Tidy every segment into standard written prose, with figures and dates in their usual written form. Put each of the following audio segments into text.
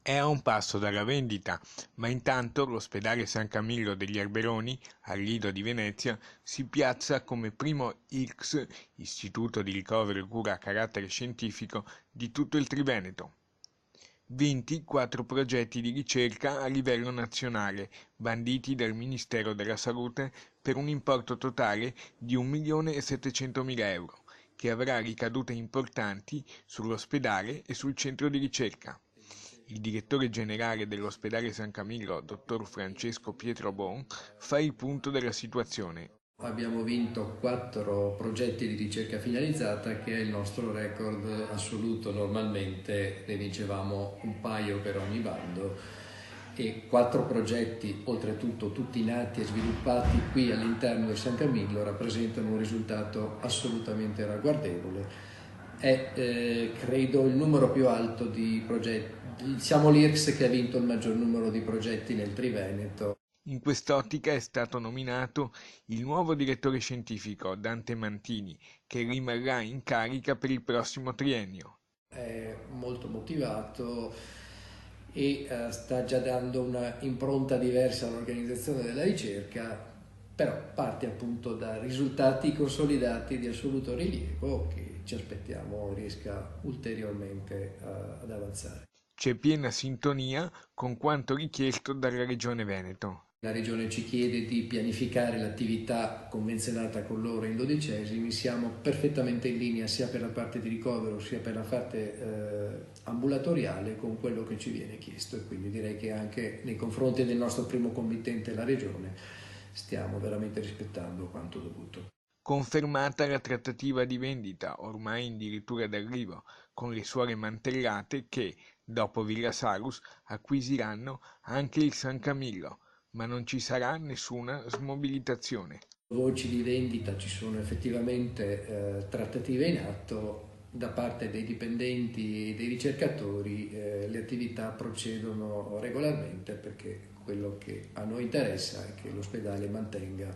È a un passo dalla vendita, ma intanto l'ospedale San Camillo degli Alberoni, al Lido di Venezia, si piazza come primo IRCS, Istituto di ricovero e cura a carattere scientifico, di tutto il Triveneto. 24 progetti di ricerca a livello nazionale, banditi dal Ministero della Salute per un importo totale di 1.700.000 euro, che avrà ricadute importanti sull'ospedale e sul centro di ricerca. Il direttore generale dell'ospedale San Camillo, dottor Francesco Pietro Bon, fa il punto della situazione. Abbiamo vinto 4 progetti di ricerca finalizzata, che è il nostro record assoluto. Normalmente ne vincevamo un paio per ogni bando, e 4 progetti, oltretutto tutti nati e sviluppati qui all'interno del San Camillo, rappresentano un risultato assolutamente ragguardevole. È credo il numero più alto di progetti, siamo l'IRCS che ha vinto il maggior numero di progetti nel Triveneto. In quest'ottica è stato nominato il nuovo direttore scientifico, Dante Mantini, che rimarrà in carica per il prossimo triennio. È molto motivato e sta già dando una impronta diversa all'organizzazione della ricerca, però parte appunto da risultati consolidati di assoluto rilievo che ci aspettiamo riesca ulteriormente ad avanzare. C'è piena sintonia con quanto richiesto dalla Regione Veneto. La Regione ci chiede di pianificare l'attività convenzionata con loro in dodicesimi, siamo perfettamente in linea sia per la parte di ricovero sia per la parte ambulatoriale con quello che ci viene chiesto, e quindi direi che anche nei confronti del nostro primo committente, la Regione, stiamo veramente rispettando quanto dovuto. Confermata la trattativa di vendita, ormai addirittura d'arrivo, con le suore Mantellate che, dopo Villa Salus, acquisiranno anche il San Camillo, ma non ci sarà nessuna smobilitazione. Voci di vendita ci sono effettivamente, trattative in atto da parte dei dipendenti e dei ricercatori, le attività procedono regolarmente, perché quello che a noi interessa è che l'ospedale mantenga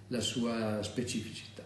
la sua specificità.